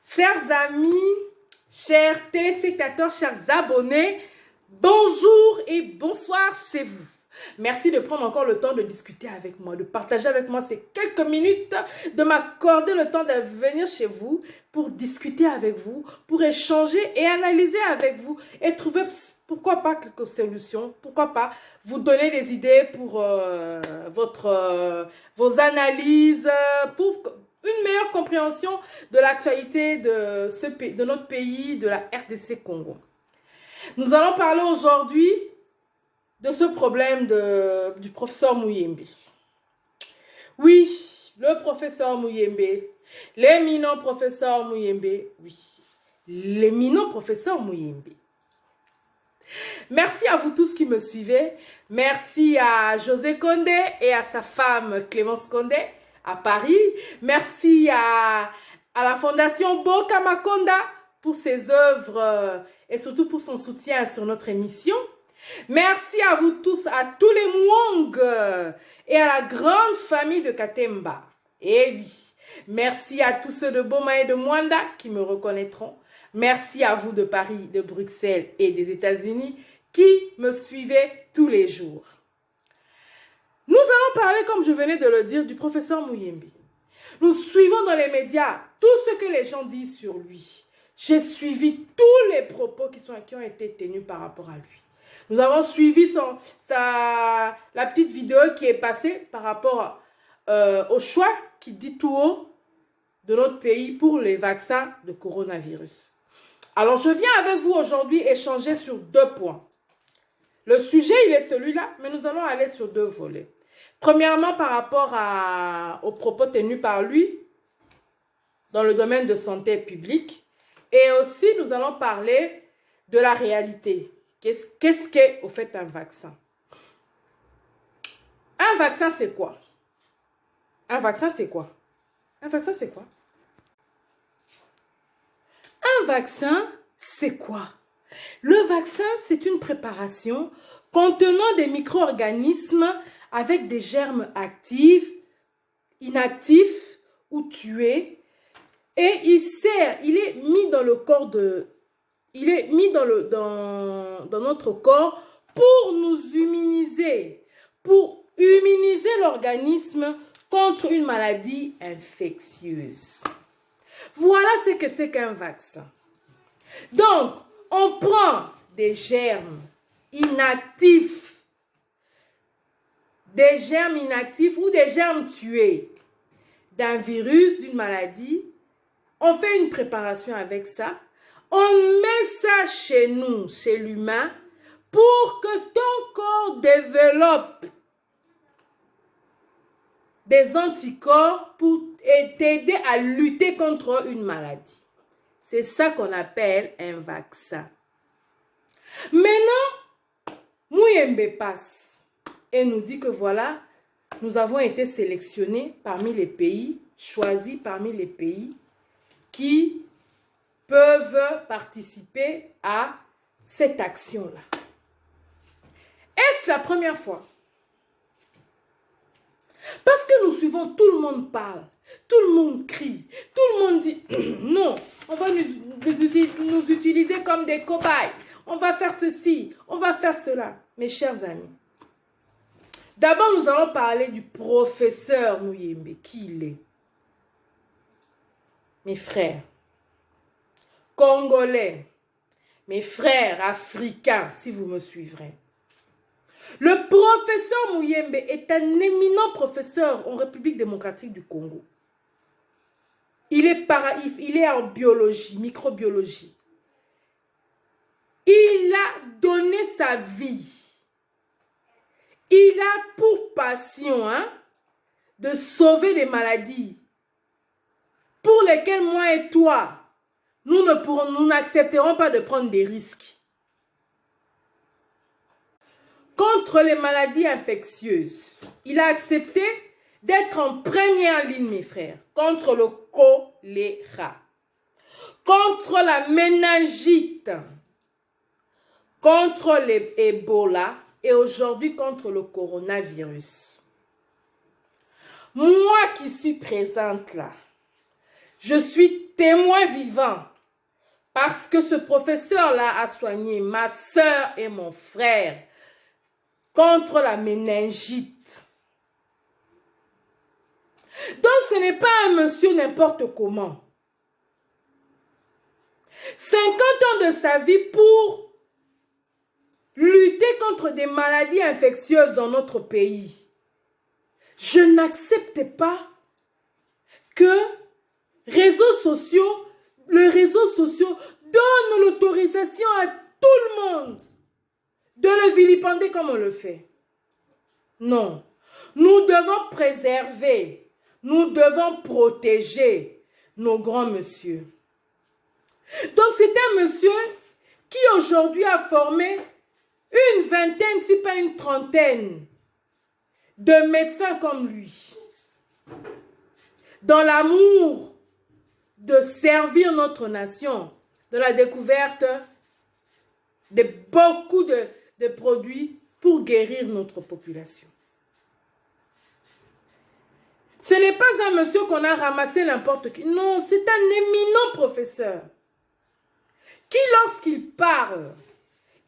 Chers amis, chers téléspectateurs, chers abonnés, bonjour et bonsoir chez vous. Merci de prendre encore le temps de discuter avec moi, de partager avec moi ces quelques minutes, de m'accorder le temps de venir chez vous pour discuter avec vous, pour échanger et analyser avec vous et trouver, pourquoi pas, quelques solutions, pourquoi pas vous donner des idées pour vos analyses, pour une meilleure compréhension de l'actualité de notre pays, de la RDC Congo. Nous allons parler aujourd'hui de ce problème du professeur Muyembe. Oui, le professeur Muyembe, l'éminent professeur Muyembe, oui, l'éminent professeur Muyembe. Merci à vous tous qui me suivez. Merci à José Condé et à sa femme Clémence Condé à Paris. Merci à la Fondation Boka Makonda pour ses œuvres et surtout pour son soutien sur notre émission. Merci à vous tous, à tous les Mwong et à la grande famille de Katemba. Et oui, merci à tous ceux de Boma et de Mwanda qui me reconnaîtront. Merci à vous de Paris, de Bruxelles et des États-Unis qui me suivez tous les jours. Nous allons parler, comme je venais de le dire, du professeur Muyembe. Nous suivons dans les médias tout ce que les gens disent sur lui. J'ai suivi tous les propos qui ont été tenus par rapport à lui. Nous avons suivi la petite vidéo qui est passée par rapport au choix qu'il dit tout haut de notre pays pour les vaccins de coronavirus. Alors, je viens avec vous aujourd'hui échanger sur deux points. Le sujet, il est celui-là, mais nous allons aller sur deux volets. Premièrement, par rapport aux propos tenus par lui dans le domaine de santé publique. Et aussi, nous allons parler de la réalité. Qu'est-ce qu'est, au fait, un vaccin? Un vaccin, c'est quoi? Un vaccin, c'est quoi? Un vaccin, c'est quoi? Un vaccin, c'est quoi? Le vaccin, c'est une préparation contenant des micro-organismes avec des germes actifs, inactifs ou tués. Et il est mis dans le corps il est mis dans notre corps pour nous immuniser, pour immuniser l'organisme contre une maladie infectieuse. Voilà ce que c'est qu'un vaccin. Donc, on prend des germes inactifs ou des germes tués d'un virus, d'une maladie. On fait une préparation avec ça. On met ça chez nous, chez l'humain, pour que ton corps développe des anticorps pour t'aider à lutter contre une maladie. C'est ça qu'on appelle un vaccin. Maintenant, Muyembe passe et nous dit que voilà, nous avons été sélectionnés parmi les pays, choisis parmi les pays qui peuvent participer à cette action-là. Est-ce la première fois? Parce que nous suivons, tout le monde parle, tout le monde crie, tout le monde dit non, on va nous utiliser comme des cobayes, on va faire ceci, on va faire cela. Mes chers amis, d'abord nous allons parler du professeur Muyembe, qui il est. Mes frères Congolais, mes frères africains, si vous me suivrez. Le professeur Muyembe est un éminent professeur en République démocratique du Congo. Il est en biologie, microbiologie. Il a donné sa vie. Il a pour passion de sauver des maladies pour lesquelles moi et toi, nous n'accepterons pas de prendre des risques. Contre les maladies infectieuses, il a accepté d'être en première ligne, mes frères, contre le choléra, contre la méningite, contre l'Ebola et aujourd'hui contre le coronavirus. Moi qui suis présente là, Je suis témoin vivant parce que ce professeur-là a soigné ma soeur et mon frère contre la méningite. Donc ce n'est pas un monsieur n'importe comment. 50 ans de sa vie pour lutter contre des maladies infectieuses dans notre pays. Je n'accepte pas que les réseaux sociaux donnent l'autorisation à tout le monde de le vilipender comme on le fait. Non, nous devons préserver, nous devons protéger nos grands messieurs. Donc c'est un monsieur qui aujourd'hui a formé une vingtaine, si pas une trentaine, de médecins comme lui, dans l'amour de servir notre nation, de la découverte de beaucoup de produits pour guérir notre population. Ce n'est pas un monsieur qu'on a ramassé n'importe qui. Non, c'est un éminent professeur qui, lorsqu'il parle,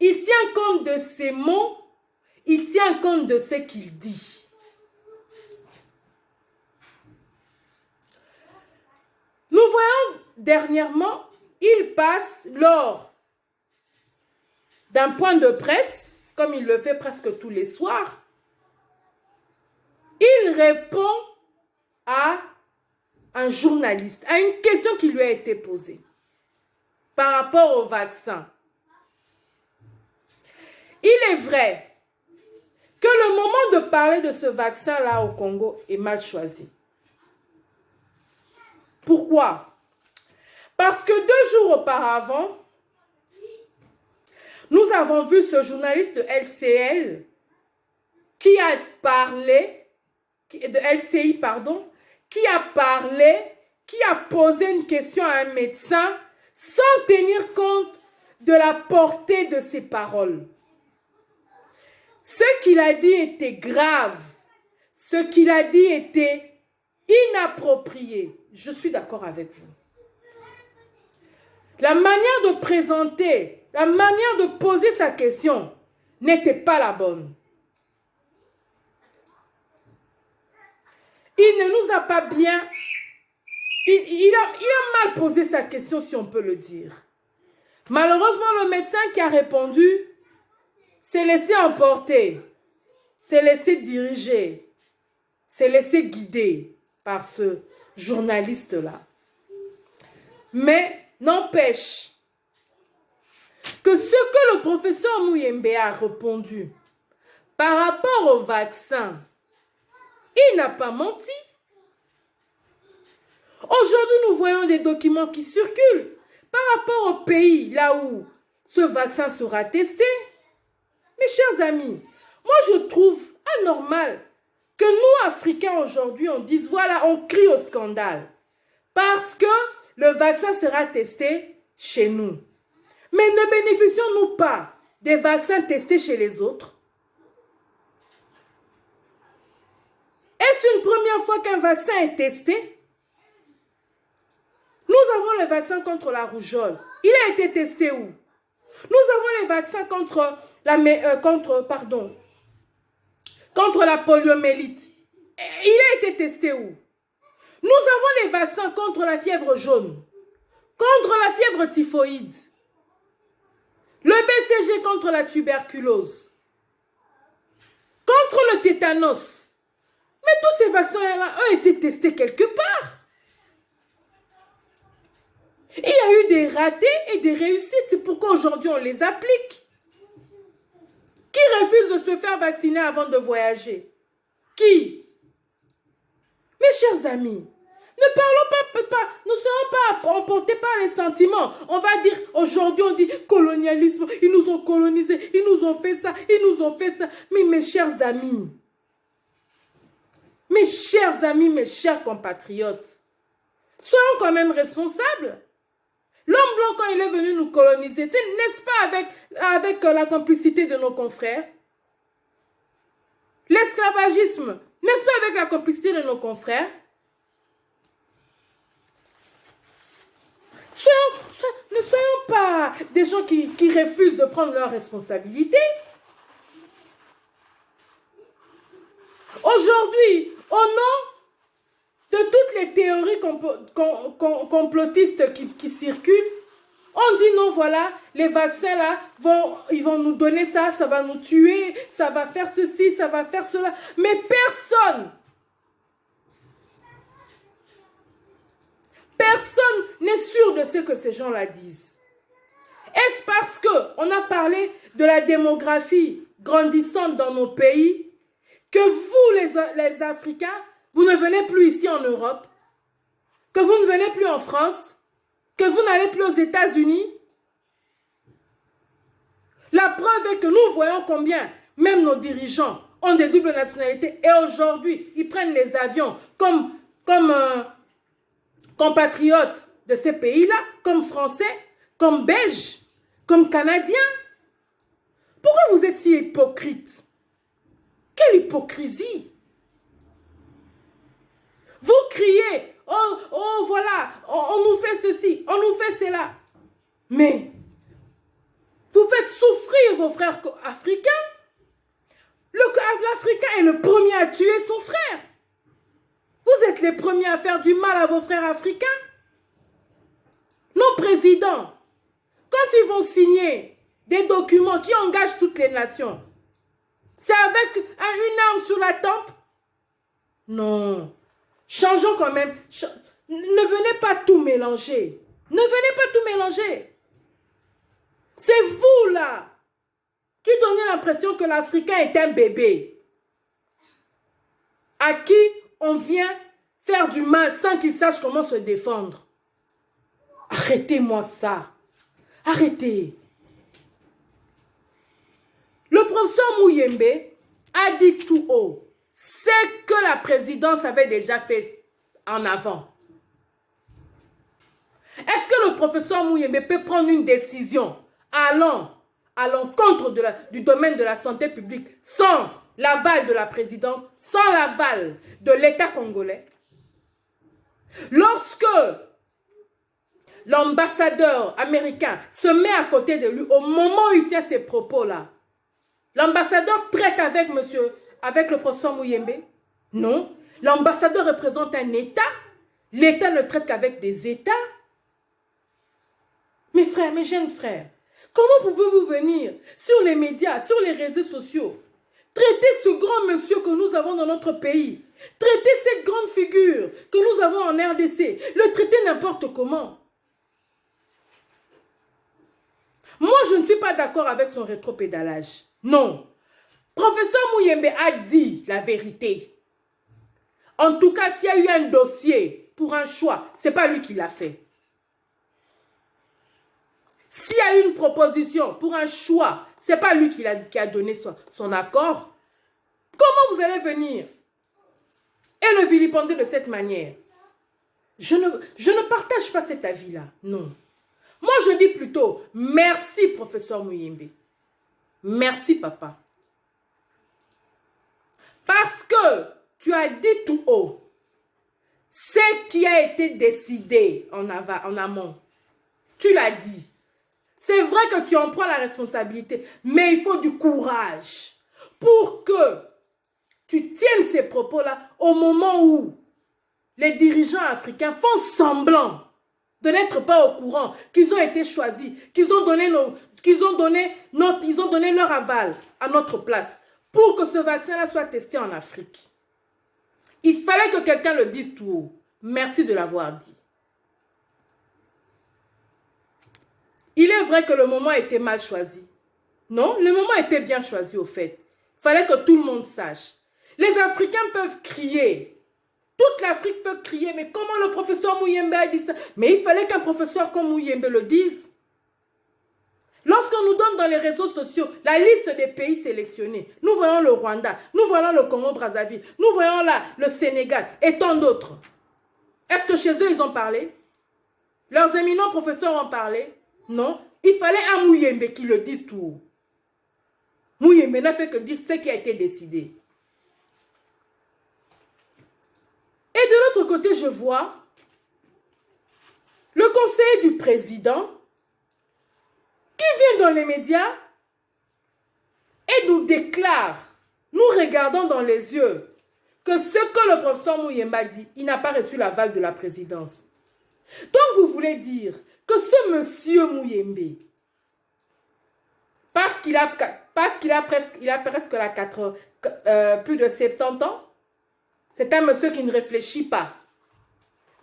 il tient compte de ses mots, il tient compte de ce qu'il dit. Nous voyons dernièrement, il passe lors d'un point de presse, comme il le fait presque tous les soirs, il répond à un journaliste, à une question qui lui a été posée par rapport au vaccin. Il est vrai que le moment de parler de ce vaccin-là au Congo est mal choisi. Pourquoi? Parce que 2 jours auparavant, nous avons vu ce journaliste de LCL qui a parlé, de LCI, pardon, qui a parlé, qui a posé une question à un médecin sans tenir compte de la portée de ses paroles. Ce qu'il a dit était grave. Ce qu'il a dit était inapproprié. Je suis d'accord avec vous. La manière de présenter, la manière de poser sa question n'était pas la bonne. Il ne nous a pas bien... Il a mal posé sa question, si on peut le dire. Malheureusement, le médecin qui a répondu s'est laissé emporter, s'est laissé diriger, s'est laissé guider par ce journaliste-là. Mais n'empêche que ce que le professeur Muyembe a répondu par rapport au vaccin, il n'a pas menti. Aujourd'hui, nous voyons des documents qui circulent par rapport au pays là où ce vaccin sera testé. Mes chers amis, moi je trouve anormal que nous, Africains, aujourd'hui, on dise, voilà, on crie au scandale. Parce que le vaccin sera testé chez nous. Mais ne bénéficions-nous pas des vaccins testés chez les autres? Est-ce une première fois qu'un vaccin est testé? Nous avons le vaccin contre la rougeole. Il a été testé où? Nous avons les vaccins contre la poliomyélite. Il a été testé où? Nous avons les vaccins contre la fièvre jaune, contre la fièvre typhoïde, le BCG contre la tuberculose, contre le tétanos. Mais tous ces vaccins ont été testés quelque part. Il y a eu des ratés et des réussites. C'est pourquoi aujourd'hui on les applique. Qui refuse de se faire vacciner avant de voyager? Qui? Mes chers amis, ne parlons pas, ne soyons pas emportés par les sentiments. On va dire, aujourd'hui on dit colonialisme, ils nous ont colonisés, ils nous ont fait ça, ils nous ont fait ça. Mais mes chers amis, mes chers compatriotes, soyons quand même responsables. L'homme blanc, quand il est venu nous coloniser, n'est-ce pas avec la complicité de nos confrères? L'esclavagisme, n'est-ce pas avec la complicité de nos confrères? des gens qui refusent de prendre leurs responsabilités. Aujourd'hui, au nom de toutes les théories complotistes qui circulent, on dit non, voilà, les vaccins là, ils vont nous donner ça, ça va nous tuer, ça va faire ceci, ça va faire cela. Mais personne n'est sûr de ce que ces gens-là disent. Est-ce parce qu'on a parlé de la démographie grandissante dans nos pays que vous, les Africains, vous ne venez plus ici en Europe, que vous ne venez plus en France, que vous n'allez plus aux États-Unis? La preuve est que nous voyons combien même nos dirigeants ont des doubles nationalités et aujourd'hui, ils prennent les avions comme compatriotes de ces pays-là, comme Français, comme Belges, comme Canadiens. Pourquoi vous êtes si hypocrite? Quelle hypocrisie! Vous criez, oh voilà, on nous fait ceci, on nous fait cela. Mais vous faites souffrir vos frères africains. L'Africain est le premier à tuer son frère. Vous êtes les premiers à faire du mal à vos frères africains. Nos présidents, quand ils vont signer des documents qui engagent toutes les nations, c'est avec une arme sur la tempe? Non. Changeons quand même. Ne venez pas tout mélanger. Ne venez pas tout mélanger. C'est vous là qui donnez l'impression que l'Africain est un bébé à qui on vient faire du mal sans qu'il sache comment se défendre. Arrêtez-moi ça. Arrêtez. Le professeur Muyembe a dit tout haut c'est que la présidence avait déjà fait en avant. Est-ce que le professeur Muyembe peut prendre une décision allant à l'encontre du domaine de la santé publique sans l'aval de la présidence, sans l'aval de l'État congolais? Lorsque l'ambassadeur américain se met à côté de lui, au moment où il tient ces propos-là, l'ambassadeur traite avec le professeur Muyembe? Non. L'ambassadeur représente un État. L'État ne traite qu'avec des États. Mes frères, mes jeunes frères, comment pouvez-vous venir sur les médias, sur les réseaux sociaux, traiter ce grand monsieur que nous avons dans notre pays, traiter cette grande figure que nous avons en RDC, le traiter n'importe comment? Moi, je ne suis pas d'accord avec son rétropédalage. Non. Professeur Muyembe a dit la vérité. En tout cas, s'il y a eu un dossier pour un choix, ce n'est pas lui qui l'a fait. S'il y a eu une proposition pour un choix, ce n'est pas lui qui a donné son accord. Comment vous allez venir et le vilipender de cette manière? Je ne partage pas cet avis-là, non. Moi, je dis plutôt, merci, professeur Muyembe. Merci, papa. Parce que tu as dit tout haut ce qui a été décidé en amont. Tu l'as dit. C'est vrai que tu en prends la responsabilité, mais il faut du courage pour que tu tiennes ces propos-là au moment où les dirigeants africains font semblant de n'être pas au courant qu'ils ont été choisis, qu'ils ont donné leur aval à notre place pour que ce vaccin-là soit testé en Afrique. Il fallait que quelqu'un le dise tout haut. Merci de l'avoir dit. Il est vrai que le moment était mal choisi. Non, le moment était bien choisi au fait. Il fallait que tout le monde sache. Les Africains peuvent crier. Toute l'Afrique peut crier, mais comment le professeur Muyembe a dit ça? Mais il fallait qu'un professeur comme Muyembe le dise. Lorsqu'on nous donne dans les réseaux sociaux la liste des pays sélectionnés, nous voyons le Rwanda, nous voyons le Congo-Brazzaville, nous voyons là le Sénégal et tant d'autres. Est-ce que chez eux, ils ont parlé? Leurs éminents professeurs ont parlé? Non. Il fallait un Muyembe qui le dise tout haut. Muyembe n'a fait que dire ce qui a été décidé. Et de l'autre côté, je vois le conseil du président dans les médias et nous déclare, nous regardons dans les yeux, que ce que le professeur Muyemba dit, il n'a pas reçu l'aval de la présidence. Donc vous voulez dire que ce monsieur Muyembe, parce qu'il a presque plus de 70 ans, c'est un monsieur qui ne réfléchit pas.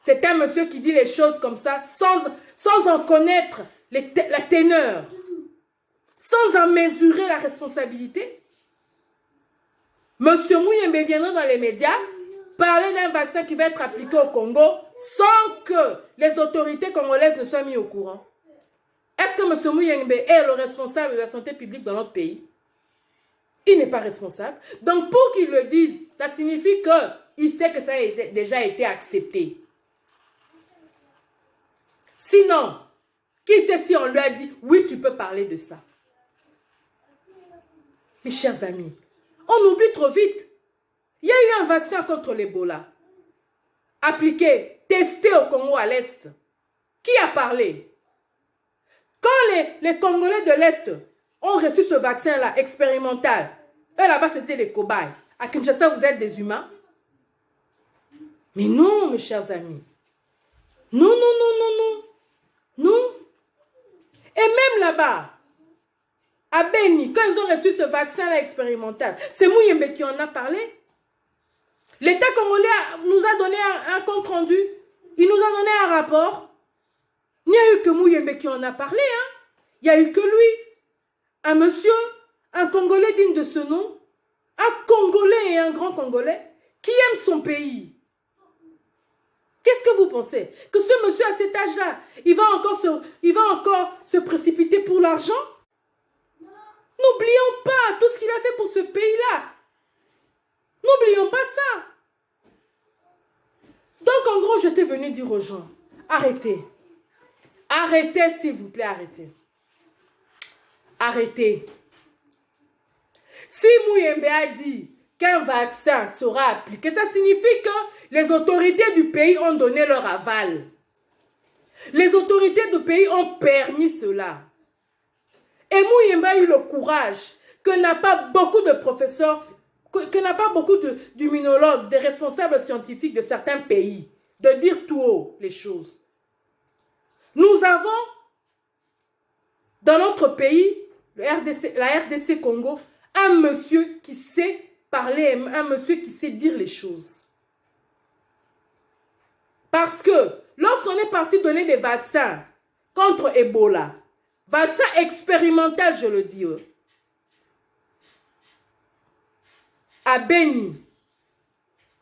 C'est un monsieur qui dit les choses comme ça sans en connaître la teneur, sans en mesurer la responsabilité. Monsieur Muyembe viendra dans les médias parler d'un vaccin qui va être appliqué au Congo sans que les autorités congolaises ne soient mises au courant. Est-ce que monsieur Muyembe est le responsable de la santé publique dans notre pays? Il n'est pas responsable. Donc pour qu'il le dise, ça signifie qu'il sait que ça a déjà été accepté. Sinon, qui sait si on lui a dit, oui, tu peux parler de ça? Mes chers amis, on oublie trop vite. Il y a eu un vaccin contre l'Ebola, appliqué, testé au Congo à l'Est. Qui a parlé? Quand les Congolais de l'Est ont reçu ce vaccin-là, expérimental, eux là-bas, c'était des cobayes. À Kinshasa, vous êtes des humains? Mais non, mes chers amis. Non, non, non, non, non. Non. Et même là-bas, à Beni, quand ils ont reçu ce vaccin-là expérimental, c'est Muyembe qui en a parlé. L'État congolais nous a donné un compte rendu. Il nous a donné un rapport. Il n'y a eu que Muyembe qui en a parlé. Hein. Il n'y a eu que lui. Un monsieur, un Congolais digne de ce nom, un Congolais et un grand Congolais qui aime son pays. Qu'est-ce que vous pensez? Que ce monsieur à cet âge-là, il va encore se précipiter pour l'argent? N'oublions pas tout ce qu'il a fait pour ce pays-là. N'oublions pas ça. Donc en gros, j'étais venu dire aux gens, arrêtez. Arrêtez s'il vous plaît, arrêtez. Arrêtez. Si Muyembe a dit qu'un vaccin sera appliqué, ça signifie que les autorités du pays ont donné leur aval. Les autorités du pays ont permis cela. Et Muyembe a eu le courage que n'a pas beaucoup de professeurs, que n'a pas beaucoup d'immunologues, de responsables scientifiques de certains pays, de dire tout haut les choses. Nous avons dans notre pays, la RDC Congo, un monsieur qui sait parler, un monsieur qui sait dire les choses. Parce que lorsqu'on est parti donner des vaccins contre Ebola, vaccin expérimental, je le dis, à Beni,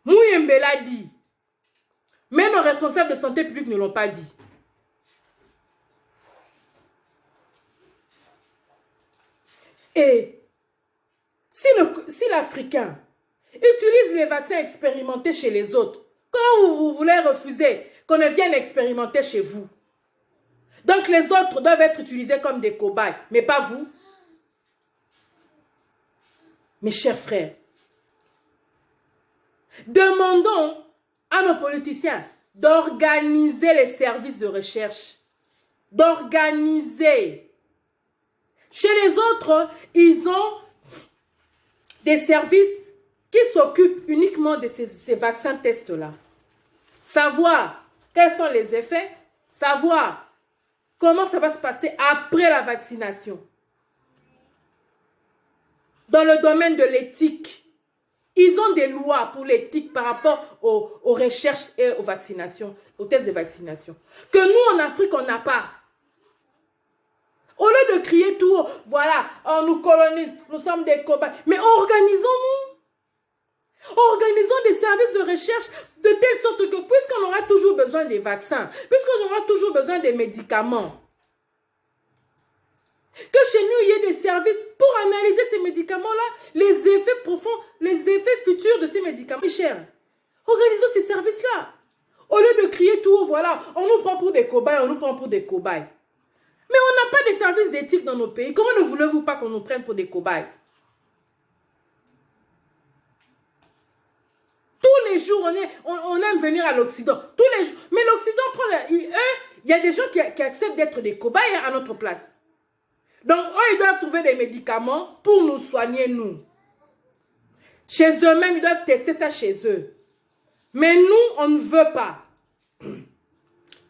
Muyembe l'a dit, même les responsables de santé publique ne l'ont pas dit. Et si l'Africain utilise les vaccins expérimentés chez les autres, comment vous voulez refuser qu'on ne vienne expérimenter chez vous? Donc les autres doivent être utilisés comme des cobayes, mais pas vous. Mes chers frères, demandons à nos politiciens d'organiser les services de recherche, d'organiser. Chez les autres, ils ont des services qui s'occupent uniquement de ces vaccins tests-là. Savoir quels sont les effets, savoir comment ça va se passer après la vaccination. Dans le domaine de l'éthique, ils ont des lois pour l'éthique par rapport aux recherches et aux vaccinations, aux tests de vaccination. Que nous, en Afrique, on n'a pas. Au lieu de crier tout haut, voilà, on nous colonise, nous sommes des cobayes. Mais organisons-nous. Organisons des services de recherche de telle sorte que, puisqu'on aura toujours besoin des vaccins, puisqu'on aura toujours besoin des médicaments, que chez nous, il y ait des services pour analyser ces médicaments-là, les effets profonds, les effets futurs de ces médicaments. Cher, organisons ces services-là. Au lieu de crier tout haut, voilà, on nous prend pour des cobayes, on nous prend pour des cobayes. Mais on n'a pas de services d'éthique dans nos pays. Comment ne voulez-vous pas qu'on nous prenne pour des cobayes? Tous les jours, on aime venir à l'Occident. Tous les jours. Mais l'Occident prend... il y a des gens qui acceptent d'être des cobayes à notre place. Donc, eux, ils doivent trouver des médicaments pour nous soigner, nous. Chez eux-mêmes, ils doivent tester ça chez eux. Mais nous, on ne veut pas.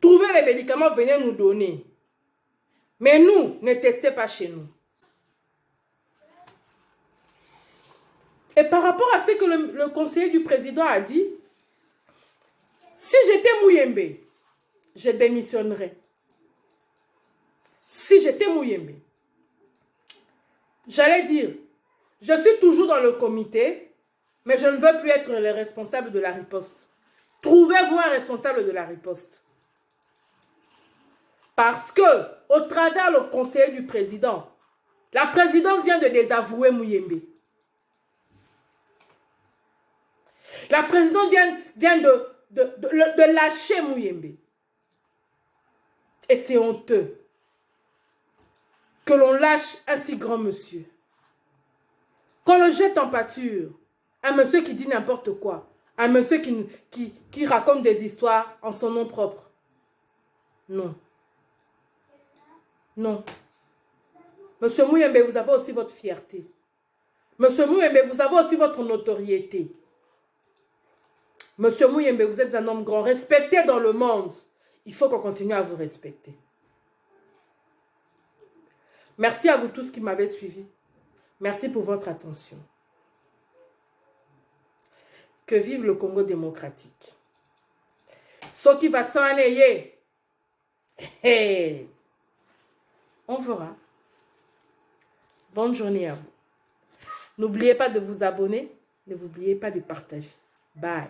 Trouvez les médicaments, venez nous donner. Mais nous, ne testez pas chez nous. Et par rapport à ce que le conseiller du président a dit, si j'étais Mouyembe, je démissionnerais. Si j'étais Mouyembe, j'allais dire, je suis toujours dans le comité, mais je ne veux plus être le responsable de la riposte. Trouvez-vous un responsable de la riposte. Parce que, au travers le conseiller du président, la présidence vient de désavouer Mouyembe. La présidence vient de lâcher Mouyembe. Et c'est honteux que l'on lâche un si grand monsieur. Qu'on le jette en pâture. Un monsieur qui dit n'importe quoi. Un monsieur qui raconte des histoires en son nom propre. Non. Non. Monsieur Mouyembe, vous avez aussi votre fierté. Monsieur Mouyembe, vous avez aussi votre notoriété. Monsieur Mouyembe, vous êtes un homme grand, respecté dans le monde. Il faut qu'on continue à vous respecter. Merci à vous tous qui m'avez suivi. Merci pour votre attention. Que vive le Congo démocratique. Soki vaccin aneye. Hey. On verra. Bonne journée à vous. N'oubliez pas de vous abonner. Ne oubliez pas de partager. Bye.